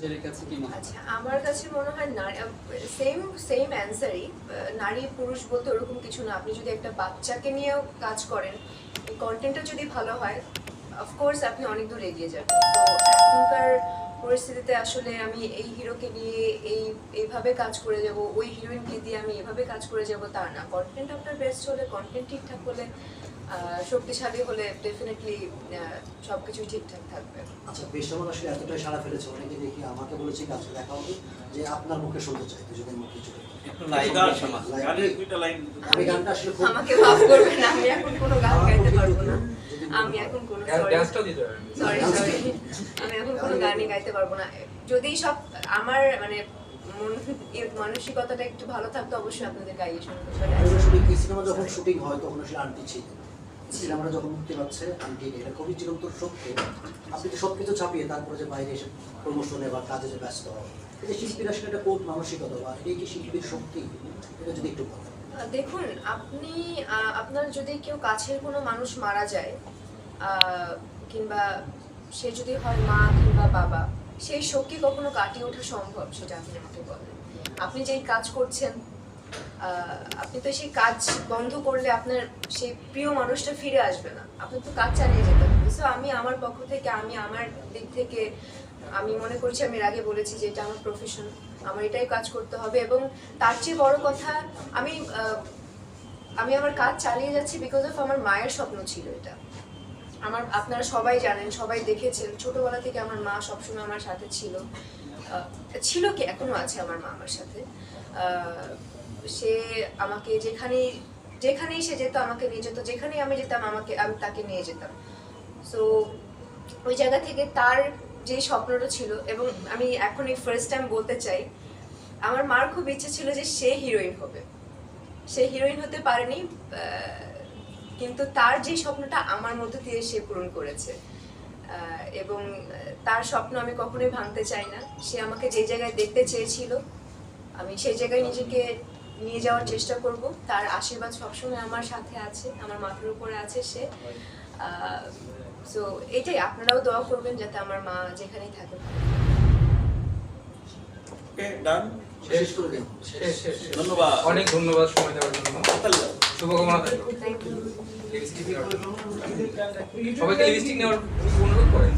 দর্শকদের কাছে কি মনে হয়? আচ্ছা, আমার কাছে মনে হয় সেম অ্যান্সারই। নারী পুরুষ বলতে ওরকম কিছু না। আপনি যদি একটা বাচ্চাকে নিয়েও কাজ করেন, কন্টেন্টটা যদি ভালো হয়, অফকোর্স আপনি অনেক দূর এগিয়ে যাবেন। তো এখনকার পরিস্থিতিতে আসলে আমি এই হিরোকে নিয়ে এইভাবে কাজ করে যাব, ওই হিরোইনকে দিয়ে আমি এভাবে কাজ করে যাব তা না। কন্টেন্ট আপনার বেস্ট হলে, কন্টেন্ট ঠিকঠাক হলে, শক্তিশালী হলে ডেফিনেটলি সবকিছু ঠিকঠাক থাকবে। আচ্ছা, পেশাবল আসলে এতটাই সাড়া ফেলেছে, অনেকে দেখি আমাকে বলেছে কাছে দেখা হবে যে আপনার মুখে শুনতে চাই, দুজনের মুখে চলে আমি গানটা আসলে খুব আমাকে মাফ করবেন, আমি এখন কোনো গান গাইতে পারবো না। আমি এখন কোনো সরি আমি এখন কোনো গানই গাইতে পারবো না। যদি সব আমার মানে মানসিকতাটা একটু ভালো থাকতো, অবশ্যই আপনাদের গাইয়ে শুনতে আসলে এই সিনেমা যখন শুটিং হয় তখন আসলে আন্টি ছিল, সিনেমাটা যখন মুক্তি পাচ্ছে আন্টি নেই, এটা খুবই চিরন্তর সত্য। আপনি তো সবকিছু ছাপিয়ে তারপরে যে বাইরে এসে প্রমোশনে বা কাজে যে ব্যস্ত হয়, এটা শিল্পীর আসলে একটা কোট মানসিকতা বা এটাই কি শিল্পীর শক্তি, এটা যদি একটু বলেন। দেখুন, আপনার যদি কেউ কাছের কোনো মানুষ মারা যায়, কিংবা সে যদি হয় মা কিংবা বাবা, সেই শোক কি কখনো কাটিয়ে ওঠা সম্ভব? সেটা আপনি আমাকে বলেন। আপনি যেই কাজ করছেন, আপনি তো সেই কাজ বন্ধ করলে আপনার সেই প্রিয় মানুষটা ফিরে আসবে না, আপনার তো কাজ চালিয়ে যেতে হবে। সো আমি আমার পক্ষ থেকে, আমি আমার দিক থেকে আমি মনে করছি, আমি এর আগে বলেছি যে এটা আমার প্রফেশন, আমার এটাই কাজ করতে হবে। এবং তার চেয়ে বড় কথা, আমি আমার কাজ চালিয়ে যাচ্ছি বিকজ অফ আমার মায়ের স্বপ্ন ছিল এটা। আপনারা সবাই জানেন, সবাই দেখেছেন, ছোটবেলা থেকে আমার মা সবসময় আমার সাথে ছিল কি এখনো আছে আমার মা আমার সাথে। সে আমাকে যেখানেই সে যেত আমাকে নিয়ে যেত, যেখানেই আমি যেতাম আমি তাকে নিয়ে যেতাম। সো ওই জায়গা থেকে তার যে স্বপ্নটা ছিল, এবং আমি এখন এই ফার্স্ট টাইম বলতে চাই, আমার মার খুব ইচ্ছে ছিল যে সে হিরোইন হবে। সে হিরোইন হতে পারেনি, কিন্তু তার যে স্বপ্নটা আমার মধ্যে দিয়ে সে পূরণ করেছে, এবং তার স্বপ্ন আমি কখনোই ভাঙতে চাই না। সে আমাকে যে জায়গায় দেখতে চেয়েছিল আমি সেই জায়গায় নিজেকে নিয়ে যাওয়ার চেষ্টা করব। তার আশীর্বাদ সবসময় আমার সাথে আছে, আমার মাথার উপরে আছে সে। সো এটাই, আপনারাও দোয়া করবেন যাতে আমার মা যেখানেই থাকে। শেষ করে দিন। ধন্যবাদ, অনেক ধন্যবাদ সময় দেওয়ার জন্য। শুভকামনা থাকলো। সবাইকে লিপস্টিক নেওয়ার অনুরোধ করেন।